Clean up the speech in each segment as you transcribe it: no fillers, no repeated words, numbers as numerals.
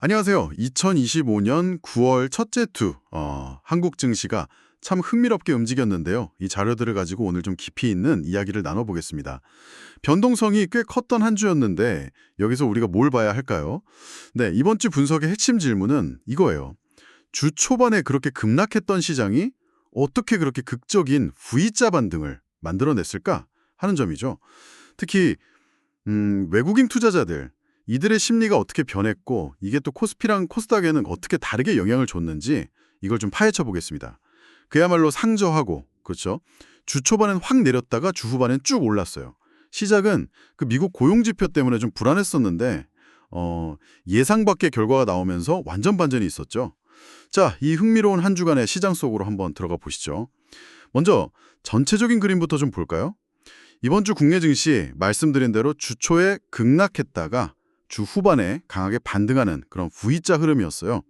안녕하세요. 2025년 9월 첫째 주 한국 증시가 참 흥미롭게 움직였는데요. 이 자료들을 가지고 오늘 좀 깊이 있는 이야기를 나눠보겠습니다. 변동성이 꽤 컸던 한 주였는데 여기서 우리가 뭘 봐야 할까요? 네, 이번 주 분석의 핵심 질문은 이거예요. 주 초반에 그렇게 급락했던 시장이 어떻게 그렇게 극적인 V자 반등을 만들어냈을까 하는 점이죠. 특히 외국인 투자자들 이들의 심리가 어떻게 변했고 이게 또 코스피랑 코스닥에는 어떻게 다르게 영향을 줬는지 이걸 좀 파헤쳐 보겠습니다. 그야말로 상저하고 그렇죠. 주 초반엔 확 내렸다가 주 후반엔 쭉 올랐어요. 시작은 그 미국 고용지표 때문에 좀 불안했었는데 예상 밖의 결과가 나오면서 완전 반전이 있었죠. 자, 이 흥미로운 한 주간의 시장 속으로 한번 들어가 보시죠. 먼저 전체적인 그림부터 좀 볼까요? 이번 주 국내 증시 말씀드린 대로 주 초에 급락했다가 주 후반에 강하게 반등하는 그런 V자 흐름이었어요.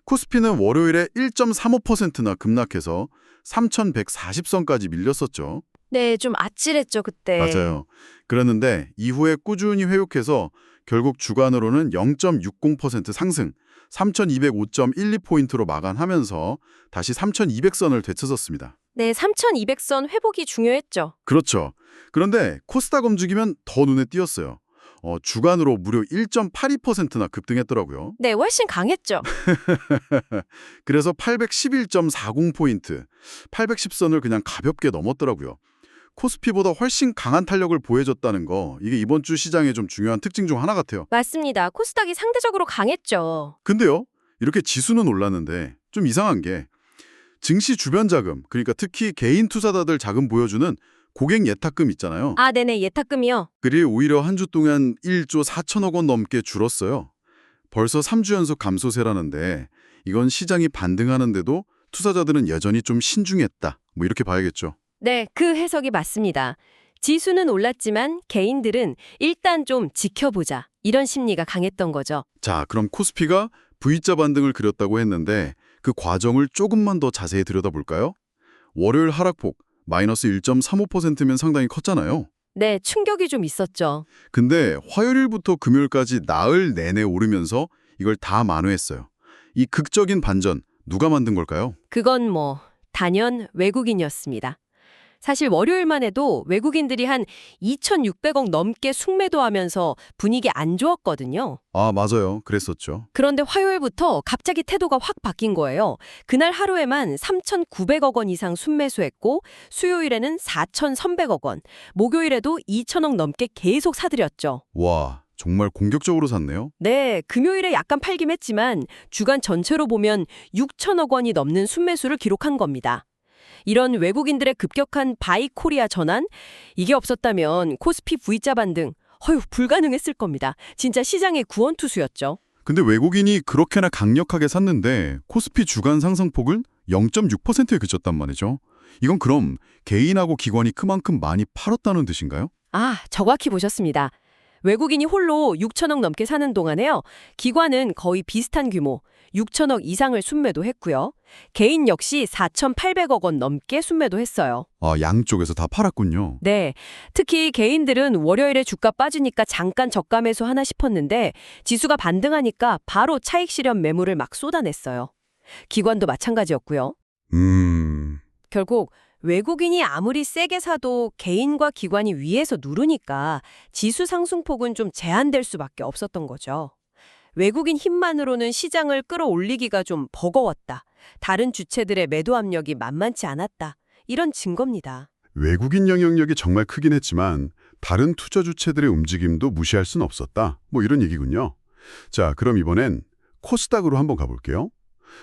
코스피는 월요일에 1.35%나 급락해서 3,140선까지 밀렸었죠. 네, 좀 아찔했죠, 그때. 맞아요. 그랬는데 이후에 꾸준히 회복해서 결국 주간으로는 0.60% 상승, 3,205.12포인트로 마감하면서 다시 3,200선을 되찾았습니다. 네, 3,200선 회복이 중요했죠. 그렇죠. 그런데 코스닥 움직이면 더 눈에 띄었어요. 주간으로 무려 1.82%나 급등했더라고요. 네, 훨씬 강했죠. 그래서 811.40포인트, 810선을 그냥 가볍게 넘었더라고요. 코스피보다 훨씬 강한 탄력을 보여줬다는 거, 이게 이번 주 시장의 좀 중요한 특징 중 하나 같아요. 맞습니다. 코스닥이 상대적으로 강했죠. 근데요, 이렇게 지수는 올랐는데 좀 이상한 게 증시 주변 자금, 그러니까 특히 개인 투자자들 자금 보여주는 고객 예탁금 있잖아요. 아, 네네, 예탁금이요. 그리 오히려 한 주 동안 1조 4천억 원 넘게 줄었어요. 벌써 3주 연속 감소세라는데 이건 시장이 반등하는데도 투자자들은 여전히 좀 신중했다. 뭐 이렇게 봐야겠죠. 네, 그 해석이 맞습니다. 지수는 올랐지만 개인들은 일단 좀 지켜보자. 이런 심리가 강했던 거죠. 자, 그럼 코스피가 V자 반등을 그렸다고 했는데 그 과정을 조금만 더 자세히 들여다볼까요? 월요일 하락폭 마이너스 1.35%면 상당히 컸잖아요. 네, 충격이 좀 있었죠. 근데 화요일부터 금요일까지 나흘 내내 오르면서 이걸 다 만회했어요. 이 극적인 반전 누가 만든 걸까요? 그건 단연 외국인이었습니다. 사실 월요일만 해도 외국인들이 한 2,600억 넘게 순매도하면서 분위기 안 좋았거든요. 아, 맞아요. 그랬었죠. 그런데 화요일부터 갑자기 태도가 확 바뀐 거예요. 그날 하루에만 3,900억 원 이상 순매수했고 수요일에는 4,300억 원, 목요일에도 2,000억 넘게 계속 사들였죠. 와, 정말 공격적으로 샀네요. 네, 금요일에 약간 팔긴 했지만 주간 전체로 보면 6,000억 원이 넘는 순매수를 기록한 겁니다. 이런 외국인들의 급격한 바이 코리아 전환, 이게 없었다면 코스피 V자 반등, 불가능했을 겁니다. 진짜 시장의 구원투수였죠. 근데 외국인이 그렇게나 강력하게 샀는데 코스피 주간 상승폭은 0.6%에 그쳤단 말이죠. 이건 그럼 개인하고 기관이 그만큼 많이 팔았다는 뜻인가요? 아, 정확히 보셨습니다. 외국인이 홀로 6천억 넘게 사는 동안에요. 기관은 거의 비슷한 규모, 6천억 이상을 순매도 했고요. 개인 역시 4,800억 원 넘게 순매도 했어요. 아, 양쪽에서 다 팔았군요. 네, 특히 개인들은 월요일에 주가 빠지니까 잠깐 저가 매수 하나 싶었는데 지수가 반등하니까 바로 차익 실현 매물을 막 쏟아냈어요. 기관도 마찬가지였고요. 결국 외국인이 아무리 세게 사도 개인과 기관이 위에서 누르니까 지수 상승폭은 좀 제한될 수밖에 없었던 거죠. 외국인 힘만으로는 시장을 끌어올리기가 좀 버거웠다. 다른 주체들의 매도 압력이 만만치 않았다. 이런 증거입니다. 외국인 영향력이 정말 크긴 했지만 다른 투자 주체들의 움직임도 무시할 순 없었다. 뭐 이런 얘기군요. 자, 그럼 이번엔 코스닥으로 한번 가볼게요.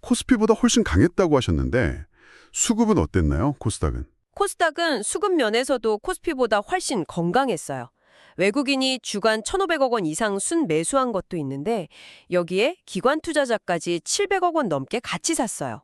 코스피보다 훨씬 강했다고 하셨는데 수급은 어땠나요, 코스닥은? 코스닥은 수급 면에서도 코스피보다 훨씬 건강했어요. 외국인이 주간 1,500억 원 이상 순매수한 것도 있는데 여기에 기관 투자자까지 700억 원 넘게 같이 샀어요.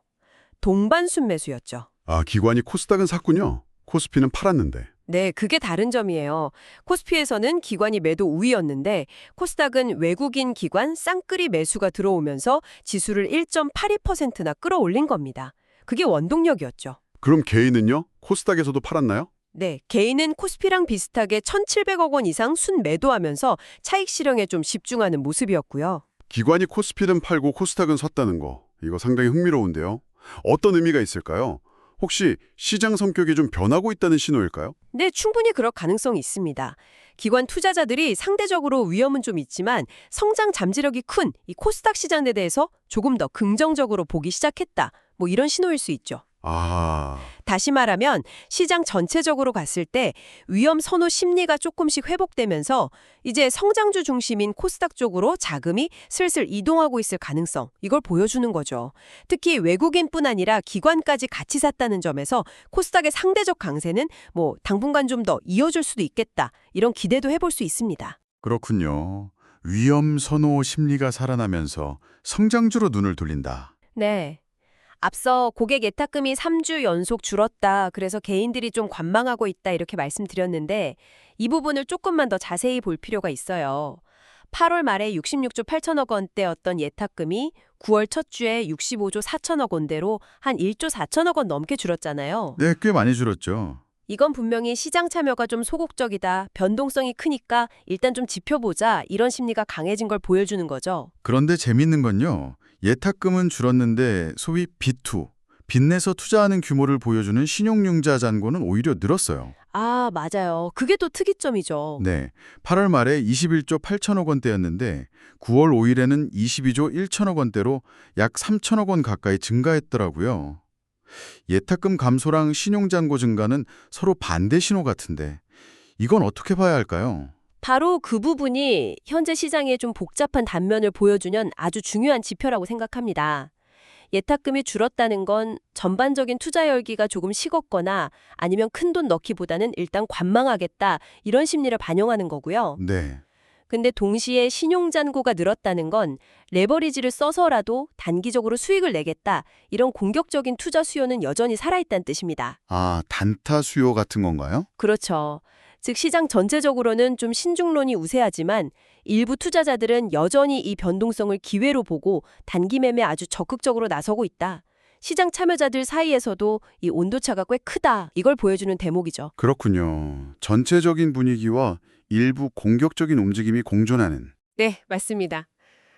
동반 순매수였죠. 아, 기관이 코스닥은 샀군요. 코스피는 팔았는데. 네, 그게 다른 점이에요. 코스피에서는 기관이 매도 우위였는데 코스닥은 외국인 기관 쌍끌이 매수가 들어오면서 지수를 1.82%나 끌어올린 겁니다. 그게 원동력이었죠. 그럼 개인은요? 코스닥에서도 팔았나요? 네, 개인은 코스피랑 비슷하게 1,700억 원 이상 순매도하면서 차익 실현에 좀 집중하는 모습이었고요. 기관이 코스피는 팔고 코스닥은 샀다는 거, 이거 상당히 흥미로운데요. 어떤 의미가 있을까요? 혹시 시장 성격이 좀 변하고 있다는 신호일까요? 네, 충분히 그럴 가능성이 있습니다. 기관 투자자들이 상대적으로 위험은 좀 있지만 성장 잠재력이 큰 이 코스닥 시장에 대해서 조금 더 긍정적으로 보기 시작했다. 뭐 이런 신호일 수 있죠. 아, 다시 말하면 시장 전체적으로 봤을 때 위험 선호 심리가 조금씩 회복되면서 이제 성장주 중심인 코스닥 쪽으로 자금이 슬슬 이동하고 있을 가능성, 이걸 보여주는 거죠. 특히 외국인뿐 아니라 기관까지 같이 샀다는 점에서 코스닥의 상대적 강세는 뭐 당분간 좀 더 이어질 수도 있겠다. 이런 기대도 해볼 수 있습니다. 그렇군요. 위험 선호 심리가 살아나면서 성장주로 눈을 돌린다. 네. 앞서 고객 예탁금이 3주 연속 줄었다. 그래서 개인들이 좀 관망하고 있다. 이렇게 말씀드렸는데 이 부분을 조금만 더 자세히 볼 필요가 있어요. 8월 말에 66조 8천억 원대였던 예탁금이 9월 첫 주에 65조 4천억 원대로 한 1조 4천억 원 넘게 줄었잖아요. 네, 꽤 많이 줄었죠. 이건 분명히 시장 참여가 좀 소극적이다. 변동성이 크니까 일단 좀 지켜보자. 이런 심리가 강해진 걸 보여주는 거죠. 그런데 재밌는 건요. 예탁금은 줄었는데 소위 B2, 빚내서 투자하는 규모를 보여주는 신용융자 잔고는 오히려 늘었어요. 아, 맞아요. 그게 또 특이점이죠. 네, 8월 말에 21조 8천억 원대였는데 9월 5일에는 22조 1천억 원대로 약 3천억 원 가까이 증가했더라고요. 예탁금 감소랑 신용잔고 증가는 서로 반대 신호 같은데 이건 어떻게 봐야 할까요? 바로 그 부분이 현재 시장의 좀 복잡한 단면을 보여주는 아주 중요한 지표라고 생각합니다. 예탁금이 줄었다는 건 전반적인 투자 열기가 조금 식었거나 아니면 큰돈 넣기보다는 일단 관망하겠다 이런 심리를 반영하는 거고요. 네, 근데 동시에 신용잔고가 늘었다는 건 레버리지를 써서라도 단기적으로 수익을 내겠다 이런 공격적인 투자 수요는 여전히 살아있다는 뜻입니다. 아, 단타 수요 같은 건가요? 그렇죠. 즉 시장 전체적으로는 좀 신중론이 우세하지만 일부 투자자들은 여전히 이 변동성을 기회로 보고 단기 매매에 아주 적극적으로 나서고 있다. 시장 참여자들 사이에서도 이 온도차가 꽤 크다. 이걸 보여주는 대목이죠. 그렇군요. 전체적인 분위기와 일부 공격적인 움직임이 공존하는. 네, 맞습니다.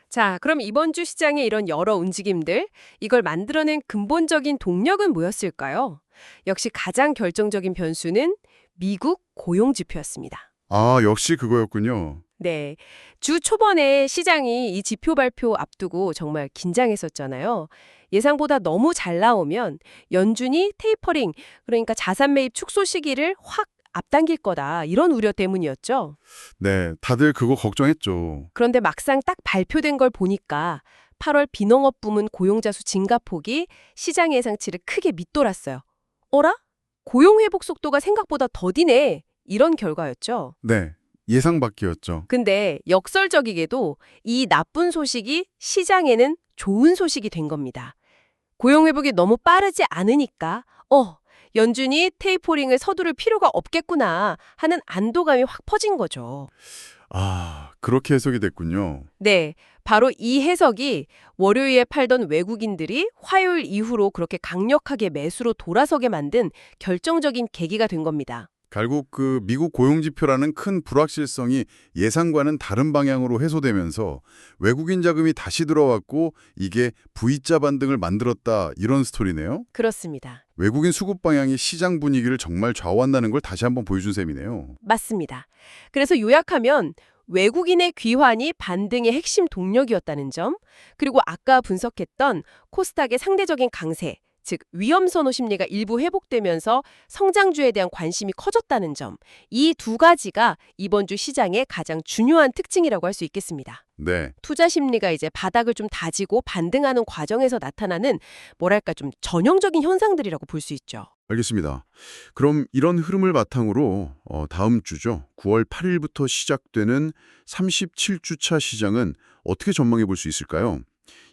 자, 그럼 이번 주 시장의 이런 여러 움직임들, 이걸 만들어낸 근본적인 동력은 뭐였을까요? 역시 가장 결정적인 변수는 미국 고용 지표였습니다. 아, 역시 그거였군요. 네. 주 초반에 시장이 이 지표 발표 앞두고 정말 긴장했었잖아요. 예상보다 너무 잘 나오면 연준이 테이퍼링, 그러니까 자산 매입 축소 시기를 확 앞당길 거다. 이런 우려 때문이었죠. 네, 다들 그거 걱정했죠. 그런데 막상 딱 발표된 걸 보니까 8월 비농업 부문 고용자 수 증가폭이 시장 예상치를 크게 밑돌았어요. 어라? 고용 회복 속도가 생각보다 더디네. 이런 결과였죠. 네, 예상 밖이었죠. 근데 역설적이게도 이 나쁜 소식이 시장에는 좋은 소식이 된 겁니다. 고용 회복이 너무 빠르지 않으니까 연준이 테이퍼링을 서두를 필요가 없겠구나 하는 안도감이 확 퍼진 거죠. 아, 그렇게 해석이 됐군요. 네, 바로 이 해석이 월요일에 팔던 외국인들이 화요일 이후로 그렇게 강력하게 매수로 돌아서게 만든 결정적인 계기가 된 겁니다. 결국 그 미국 고용지표라는 큰 불확실성이 예상과는 다른 방향으로 해소되면서 외국인 자금이 다시 들어왔고 이게 V자 반등을 만들었다 이런 스토리네요. 그렇습니다. 외국인 수급 방향이 시장 분위기를 정말 좌우한다는 걸 다시 한번 보여준 셈이네요. 맞습니다. 그래서 요약하면 외국인의 귀환이 반등의 핵심 동력이었다는 점, 그리고 아까 분석했던 코스닥의 상대적인 강세, 즉 위험 선호 심리가 일부 회복되면서 성장주에 대한 관심이 커졌다는 점, 이 두 가지가 이번 주 시장의 가장 중요한 특징이라고 할 수 있겠습니다. 네, 투자 심리가 이제 바닥을 좀 다지고 반등하는 과정에서 나타나는 뭐랄까 좀 전형적인 현상들이라고 볼 수 있죠. 알겠습니다. 그럼 이런 흐름을 바탕으로 다음 주죠. 9월 8일부터 시작되는 37주차 시장은 어떻게 전망해 볼 수 있을까요?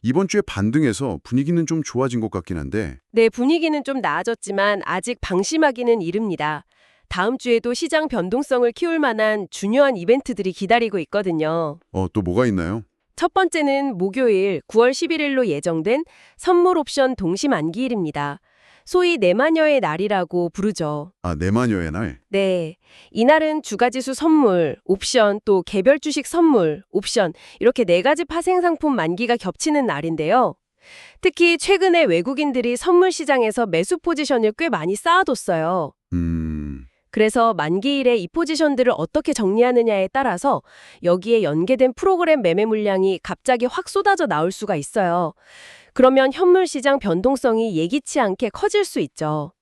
이번 주에 반등해서 분위기는 좀 좋아진 것 같긴 한데. 네, 분위기는 좀 나아졌지만 아직 방심하기는 이릅니다. 다음 주에도 시장 변동성을 키울 만한 중요한 이벤트들이 기다리고 있거든요. 또 뭐가 있나요? 첫 번째는 목요일 9월 11일로 예정된 선물 옵션 동시 만기일입니다. 소위 내마녀의 날이라고 부르죠. 아, 내마녀의 날. 네. 이날은 주가지수 선물, 옵션, 또 개별 주식 선물, 옵션 이렇게 4가지 파생 상품 만기가 겹치는 날인데요. 특히 최근에 외국인들이 선물 시장에서 매수 포지션을 꽤 많이 쌓아뒀어요. 그래서 만기일에 이 포지션들을 어떻게 정리하느냐에 따라서 여기에 연계된 프로그램 매매 물량이 갑자기 확 쏟아져 나올 수가 있어요. 그러면 현물 시장 변동성이 예기치 않게 커질 수 있죠.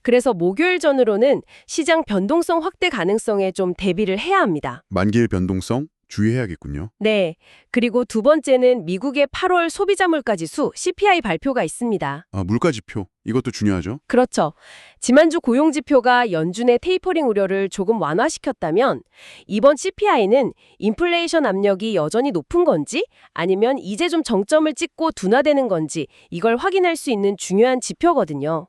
그래서 목요일 전후로는 시장 변동성 확대 가능성에 좀 대비를 해야 합니다. 만기일 변동성 주의해야겠군요. 네. 그리고 두 번째는 미국의 8월 소비자 물가 지수 CPI 발표가 있습니다. 아, 물가 지표. 이것도 중요하죠. 그렇죠. 지난주 고용 지표가 연준의 테이퍼링 우려를 조금 완화시켰다면 이번 CPI는 인플레이션 압력이 여전히 높은 건지 아니면 이제 좀 정점을 찍고 둔화되는 건지 이걸 확인할 수 있는 중요한 지표거든요.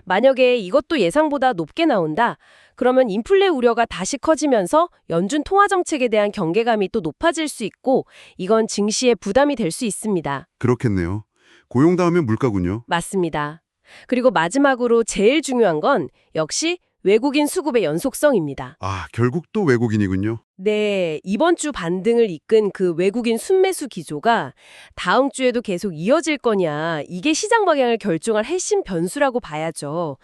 만약에 이것도 예상보다 높게 나온다. 그러면 인플레 우려가 다시 커지면서 연준 통화 정책에 대한 경계감이 또 높아질 수 있고 이건 증시에 부담이 될 수 있습니다. 그렇겠네요. 고용 다음에 물가군요. 맞습니다. 그리고 마지막으로 제일 중요한 건 역시 외국인 수급의 연속성입니다. 아, 결국 또 외국인이군요. 네, 이번 주 반등을 이끈 그 외국인 순매수 기조가 다음 주에도 계속 이어질 거냐, 이게 시장 방향을 결정할 핵심 변수라고 봐야죠.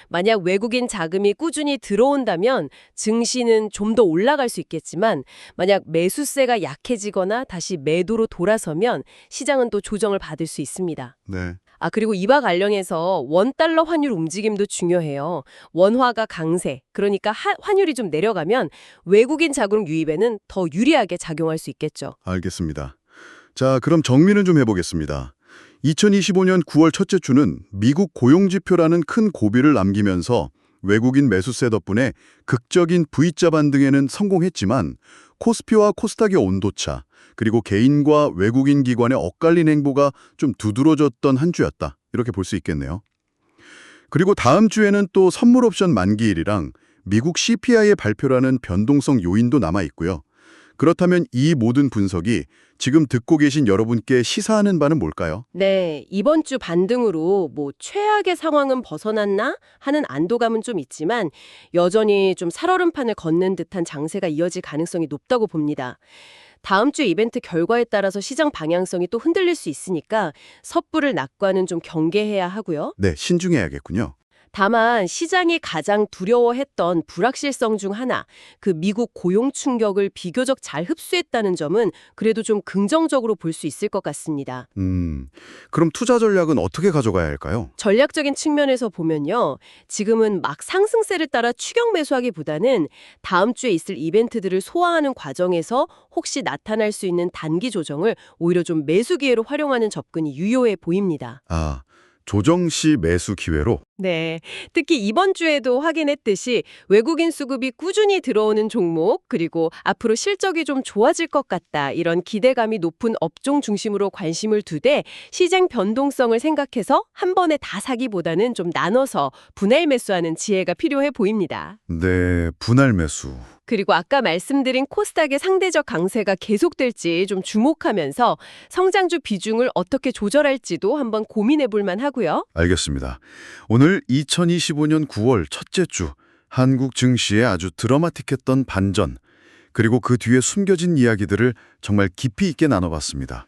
만약 외국인 자금이 꾸준히 들어온다면 증시는 좀 더 올라갈 수 있겠지만 만약 매수세가 약해지거나 다시 매도로 돌아서면 시장은 또 조정을 받을 수 있습니다. 네. 그리고 이와 관련해서 원달러 환율 움직임도 중요해요. 원화가 강세, 그러니까 환율이 좀 내려가면 외국인 자금 유입에는 더 유리하게 작용할 수 있겠죠. 알겠습니다. 자, 그럼 정리는 좀 해보겠습니다. 2025년 9월 첫째 주는 미국 고용지표라는 큰 고비를 남기면서 외국인 매수세 덕분에 극적인 V자 반등에는 성공했지만 코스피와 코스닥의 온도차, 그리고 개인과 외국인 기관의 엇갈린 행보가 좀 두드러졌던 한 주였다. 이렇게 볼 수 있겠네요. 그리고 다음 주에는 또 선물 옵션 만기일이랑 미국 CPI의 발표라는 변동성 요인도 남아 있고요. 그렇다면 이 모든 분석이 지금 듣고 계신 여러분께 시사하는 바는 뭘까요? 네, 이번 주 반등으로 최악의 상황은 벗어났나 하는 안도감은 좀 있지만 여전히 좀 살얼음판을 걷는 듯한 장세가 이어질 가능성이 높다고 봅니다. 다음 주 이벤트 결과에 따라서 시장 방향성이 또 흔들릴 수 있으니까 섣부를 낙관은 좀 경계해야 하고요. 네, 신중해야겠군요. 다만 시장이 가장 두려워했던 불확실성 중 하나, 그 미국 고용 충격을 비교적 잘 흡수했다는 점은 그래도 좀 긍정적으로 볼 수 있을 것 같습니다. 그럼 투자 전략은 어떻게 가져가야 할까요? 전략적인 측면에서 보면요. 지금은 막 상승세를 따라 추격 매수하기보다는 다음 주에 있을 이벤트들을 소화하는 과정에서 혹시 나타날 수 있는 단기 조정을 오히려 좀 매수 기회로 활용하는 접근이 유효해 보입니다. 아, 조정 시 매수 기회로? 네. 특히 이번 주에도 확인했듯이 외국인 수급이 꾸준히 들어오는 종목, 그리고 앞으로 실적이 좀 좋아질 것 같다, 이런 기대감이 높은 업종 중심으로 관심을 두되 시장 변동성을 생각해서 한 번에 다 사기보다는 좀 나눠서 분할 매수하는 지혜가 필요해 보입니다. 네, 분할 매수. 그리고 아까 말씀드린 코스닥의 상대적 강세가 계속될지 좀 주목하면서 성장주 비중을 어떻게 조절할지도 한번 고민해 볼 만하고요. 알겠습니다. 오늘 2025년 9월 첫째 주 한국 증시의 아주 드라마틱했던 반전, 그리고 그 뒤에 숨겨진 이야기들을 정말 깊이 있게 나눠봤습니다.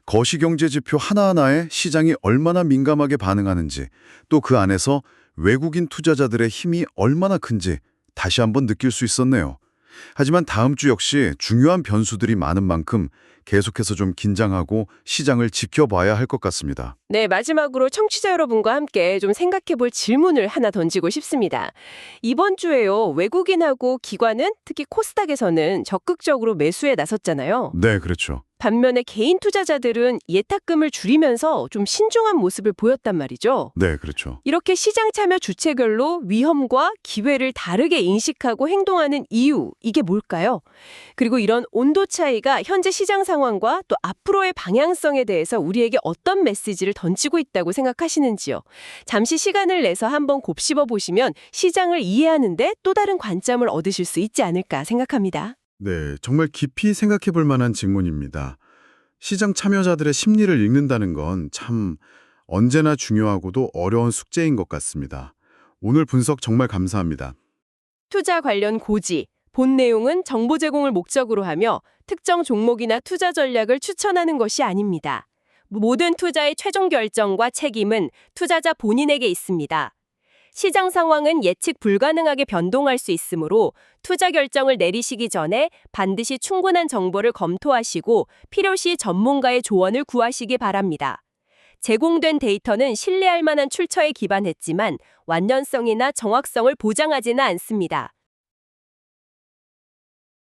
거시경제 지표 하나하나에 시장이 얼마나 민감하게 반응하는지, 또 그 안에서 외국인 투자자들의 힘이 얼마나 큰지 다시 한번 느낄 수 있었네요. 하지만 다음 주 역시 중요한 변수들이 많은 만큼 계속해서 좀 긴장하고 시장을 지켜봐야 할 것 같습니다. 네, 마지막으로 청취자 여러분과 함께 좀 생각해 볼 질문을 하나 던지고 싶습니다. 이번 주에요, 외국인하고 기관은 특히 코스닥에서는 적극적으로 매수에 나섰잖아요. 네, 그렇죠. 반면에 개인 투자자들은 예탁금을 줄이면서 좀 신중한 모습을 보였단 말이죠. 네, 그렇죠. 이렇게 시장 참여 주체별로 위험과 기회를 다르게 인식하고 행동하는 이유, 이게 뭘까요? 그리고 이런 온도 차이가 현재 시장 상황과 또 앞으로의 방향성에 대해서 우리에게 어떤 메시지를 던지고 있다고 생각하시는지요? 잠시 시간을 내서 한번 곱씹어 보시면 시장을 이해하는데 또 다른 관점을 얻으실 수 있지 않을까 생각합니다. 네, 정말 깊이 생각해 볼 만한 질문입니다. 시장 참여자들의 심리를 읽는다는 건 참 언제나 중요하고도 어려운 숙제인 것 같습니다. 오늘 분석 정말 감사합니다. 투자 관련 고지, 본 내용은 정보 제공을 목적으로 하며 특정 종목이나 투자 전략을 추천하는 것이 아닙니다. 모든 투자의 최종 결정과 책임은 투자자 본인에게 있습니다. 시장 상황은 예측 불가능하게 변동할 수 있으므로 투자 결정을 내리시기 전에 반드시 충분한 정보를 검토하시고 필요시 전문가의 조언을 구하시기 바랍니다. 제공된 데이터는 신뢰할 만한 출처에 기반했지만 완전성이나 정확성을 보장하지는 않습니다.